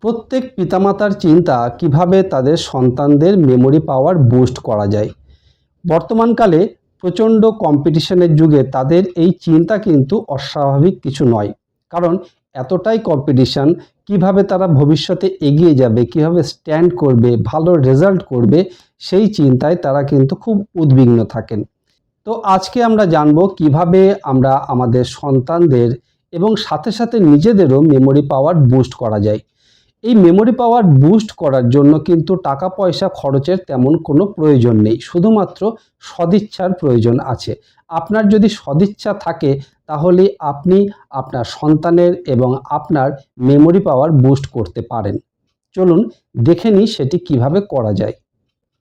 প্রত্যেক পিতামাতার চিন্তা কিভাবে তাদের সন্তানদের মেমোরি পাওয়ার বুস্ট করা যায়। বর্তমানকালে প্রচণ্ড কম্পিটিশনের যুগে তাদের এই চিন্তা কিন্তু অস্বাভাবিক কিছু নয়, কারণ এতটাই কম্পিটিশন, কিভাবে তারা ভবিষ্যতে এগিয়ে যাবে, কিভাবে স্ট্যান্ড করবে, ভালো রেজাল্ট করবে, সেই চিন্তায় তারা কিন্তু খুব উদ্বিগ্ন থাকেন। তো আজকে আমরা জানব কিভাবে আমরা আমাদের সন্তানদের এবং সাথে সাথে নিজেদেরও মেমোরি পাওয়ার বুস্ট করা যায়। এই মেমোরি পাওয়ার বুস্ট করার জন্য কিন্তু টাকা পয়সা খরচের তেমন কোনো প্রয়োজন নেই, শুধুমাত্র সদিচ্ছার প্রয়োজন আছে। আপনার যদি সদিচ্ছা থাকে তাহলে আপনি আপনার সন্তানের এবং আপনার মেমোরি পাওয়ার বুস্ট করতে পারেন। চলুন দেখে নিই সেটি কিভাবে করা যায়।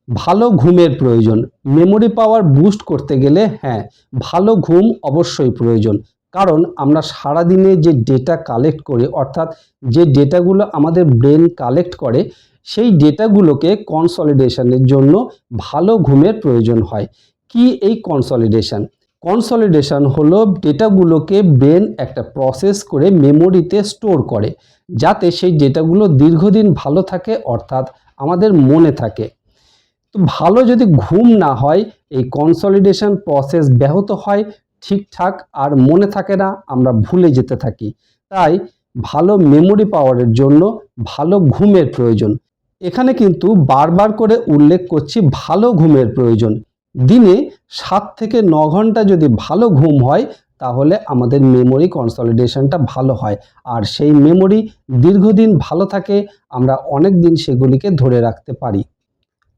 ভালো ঘুমের প্রয়োজন। মেমোরি পাওয়ার বুস্ট করতে গেলে ভালো ঘুম অবশ্যই প্রয়োজন, কারণ আমরা সারাদিনে যে ডেটা কালেক্ট করি, অর্থাৎ যে ডেটাগুলো আমাদের ব্রেন কালেক্ট করে, সেই ডেটাগুলোকে কনসলিডেশনের জন্য ভালো ঘুমের প্রয়োজন হয়। কি এই কনসলিডেশন? কনসলিডেশন হলো ডেটাগুলোকে ব্রেন একটা প্রসেস করে মেমোরিতে স্টোর করে, যাতে সেই ডেটাগুলো দীর্ঘদিন ভালো থাকে, অর্থাৎ আমাদের মনে থাকে। তো ভালো যদি ঘুম না হয়, এই কনসলিডেশন প্রসেস ব্যাহত হয়, ঠিকঠাক আর মনে থাকে না, আমরা ভুলে যেতে থাকি। তাই ভালো মেমোরি পাওয়ারের জন্য ভালো ঘুমের প্রয়োজন। এখানে কিন্তু বারবার করে উল্লেখ করছি ভালো ঘুমের প্রয়োজন। দিনে 7 থেকে 9 ঘন্টা যদি ভালো ঘুম হয়, তাহলে আমাদের মেমোরি কনসলিডেশনটা ভালো হয়, আর সেই মেমোরি দীর্ঘদিন ভালো থাকে, আমরা অনেক দিন সেগুলিকে ধরে রাখতে পারি।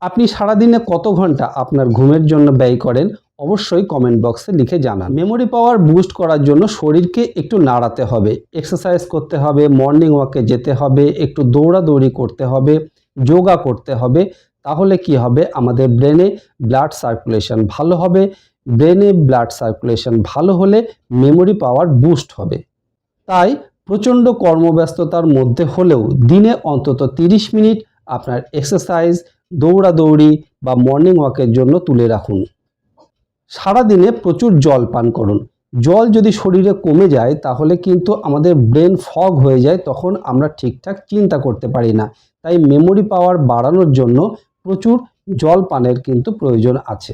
আপনি সারাদিনে কত ঘন্টা আপনার ঘুমের জন্য ব্যয় করেন, অবশ্যই কমেন্ট বক্সে লিখে জানান। মেমোরি পাওয়ার বুস্ট করার জন্য শরীরকে একটু নাড়াতে হবে, এক্সারসাইজ করতে হবে, মর্নিং ওয়াকে যেতে হবে, একটু দৌড়াদৌড়ি করতে হবে, যোগা করতে হবে। তাহলে কি হবে, আমাদের ব্রেনে ব্লাড সার্কুলেশন ভালো হবে। ব্রেনে ব্লাড সার্কুলেশন ভালো হলে মেমোরি পাওয়ার বুস্ট হবে। তাই প্রচণ্ড কর্মব্যস্ততার মধ্যে হলেও দিনে অন্তত 30 মিনিট আপনার এক্সারসাইজ, দৌড়াদৌড়ি বা মর্নিং ওয়াকের জন্য তুলে রাখুন। সারাদিনে প্রচুর জল পান করুন। জল যদি শরীরে কমে যায় তাহলে কিন্তু আমাদের ব্রেন ফগ হয়ে যায়, তখন আমরা ঠিকঠাক চিন্তা করতে পারি না। তাই মেমোরি পাওয়ার বাড়ানোর জন্য প্রচুর জল পানের কিন্তু প্রয়োজন আছে।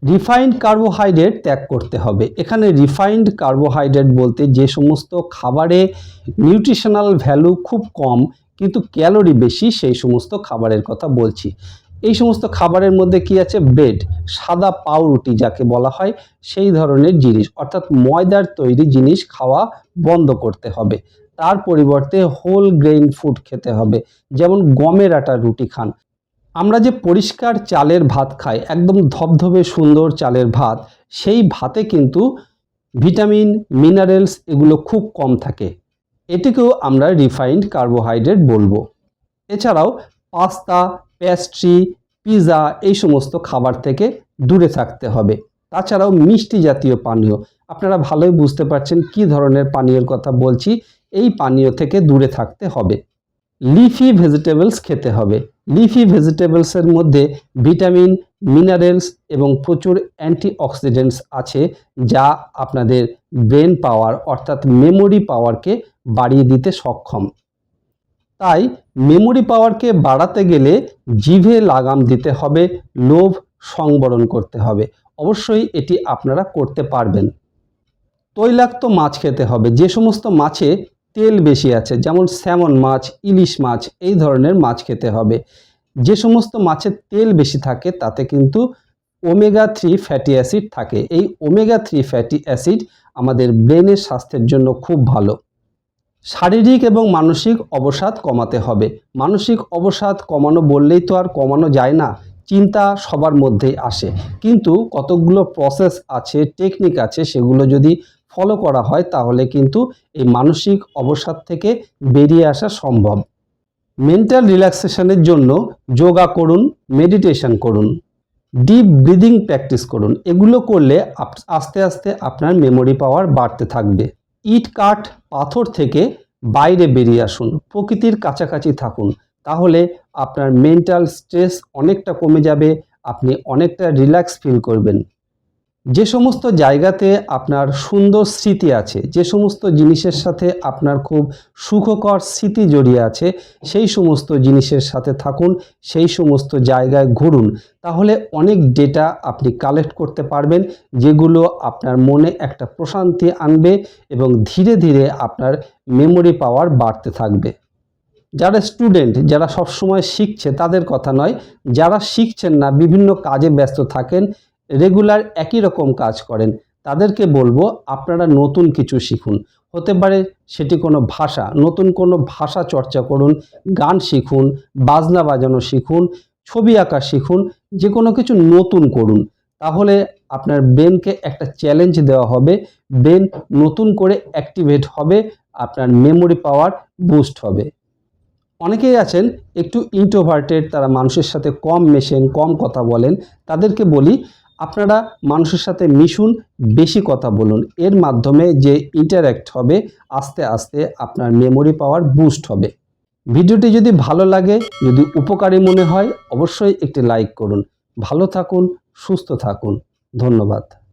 রিফাইন্ড কার্বোহাইড্রেট ত্যাগ করতে হবে। এখানে রিফাইন্ড কার্বোহাইড্রেট বলতে যে সমস্ত খাবারে নিউট্রিশনাল ভ্যালু খুব কম কিন্তু ক্যালোরি বেশি, সেই সমস্ত খাবারের কথা বলছি। এই সমস্ত খাবারের মধ্যে কি আছে? ব্রেড, সাদা পাউরুটি যাকে বলা হয়, সেই ধরনের জিনিস, অর্থাৎ ময়দার তৈরি জিনিস খাওয়া বন্ধ করতে হবে। তার পরিবর্তে হোল গ্রেইন ফুড খেতে হবে, যেমন গমের আটার রুটি খান। আমরা যে পরিষ্কার চালের ভাত খাই, একদম ধবধবে সুন্দর চালের ভাত, সেই ভাতে কিন্তু ভিটামিন, মিনারেলস এগুলো খুব কম থাকে। এটিকেও আমরা রিফাইন্ড কার্বোহাইড্রেট বলবো। এছাড়াও পাস্তা, পেস্ট্রি, পিৎজা এই সমস্ত খাবার থেকে দূরে থাকতে হবে। তাছাড়াও মিষ্টি জাতীয় পানীয়, আপনারা ভালোই বুঝতে পারছেন কি ধরনের পানীয়ের কথা বলছি, এই পানীয় থেকে দূরে থাকতে হবে। লিফি ভেজিটেবলস খেতে হবে। লিফি ভেজিটেবলসের মধ্যে ভিটামিন, মিনারেলস এবং প্রচুর অ্যান্টিঅক্সিডেন্টস আছে, যা আপনাদের ব্রেন পাওয়ার অর্থাৎ মেমোরি পাওয়ারকে বাড়িয়ে দিতে সক্ষম। তাই মেমোরি পাওয়ারকে বাড়াতে গেলে জিভে লাগাম দিতে হবে, লোভ সংবরণ করতে হবে। অবশ্যই এটি আপনারা করতে পারবেন। তৈলাক্ত মাছ খেতে হবে। যে সমস্ত মাছে তেল বেশি আছে, যেমন স্যামন মাছ, ইলিশ মাছ, এই ধরনের মাছ খেতে হবে। যে সমস্ত মাছের তেল বেশি থাকে তাতে কিন্তু ওমেগা 3 ফ্যাটি অ্যাসিড থাকে। এই ওমেগা 3 ফ্যাটি অ্যাসিড আমাদের ব্রেনের স্বাস্থ্যের জন্য খুব ভালো। শারীরিক এবং মানসিক অবসাদ কমাতে হবে। মানসিক অবসাদ কমানো বললেই তো আর কমানো যায় না, চিন্তা সবার মধ্যেই আসে, কিন্তু কতগুলো প্রসেস আছে, টেকনিক আছে, সেগুলো যদি ফলো করা হয় তাহলে কিন্তু এই মানসিক অবসাদ থেকে বেরিয়ে আসা সম্ভব। মেন্টাল রিল্যাক্সেশনের জন্য যোগা করুন, মেডিটেশন করুন, ডিপ ব্রিদিং প্র্যাকটিস করুন। এগুলো করলে আস্তে আস্তে আপনার মেমোরি পাওয়ার বাড়তে থাকবে। ইট কাঠ পাথর থেকে বাইরে বেরিয়ে আসুন, প্রকৃতির কাছাকাছি থাকুন, তাহলে আপনার মেন্টাল স্ট্রেস অনেকটা কমে যাবে, আপনি অনেকটা রিল্যাক্স ফিল করবেন। যে সমস্ত জায়গাতে আপনার সুন্দর স্মৃতি আছে, যে সমস্ত জিনিসের সাথে আপনার খুব সুখকর স্মৃতি জড়িয়ে আছে, সেই সমস্ত জিনিসের সাথে থাকুন, সেই সমস্ত জায়গায় ঘুরুন। তাহলে অনেক ডেটা আপনি কালেক্ট করতে পারবেন, যেগুলো আপনার মনে একটা প্রশান্তি আনবে এবং ধীরে ধীরে আপনার মেমোরি পাওয়ার বাড়তে থাকবে। যারা স্টুডেন্ট, যারা সবসময় শিখছে তাদের কথা নয়, যারা শিখছেন না, বিভিন্ন কাজে ব্যস্ত থাকেন, রেগুলার একই রকম কাজ করেন, তাদেরকে বলবো আপনারা নতুন কিছু শিখুন। হতে পারে সেটি কোনো ভাষা, নতুন কোনো ভাষা চর্চা করুন, গান শিখুন, বাজনা বাজানো শিখুন, ছবি আঁকা শিখুন, যে কোনো কিছু নতুন করুন। তাহলে আপনার ব্রেনকে একটা চ্যালেঞ্জ দেওয়া হবে, ব্রেন নতুন করে অ্যাক্টিভেট হবে, আপনার মেমোরি পাওয়ার বুস্ট হবে। অনেকেই আছেন একটু ইন্ট্রোভার্টেড, তারা মানুষের সাথে কম মেশেন, কম কথা বলেন। তাদেরকে বলি আপনারা মানুষের সাথে মিশুন, বেশি কথা বলুন। এর মাধ্যমে যে ইন্টারঅ্যাক্ট হবে, আস্তে আস্তে আপনার মেমোরি পাওয়ার বুস্ট হবে। ভিডিওটি যদি ভালো লাগে, যদি উপকারী মনে হয়, অবশ্যই একটি লাইক করুন। ভালো থাকুন, সুস্থ থাকুন। ধন্যবাদ।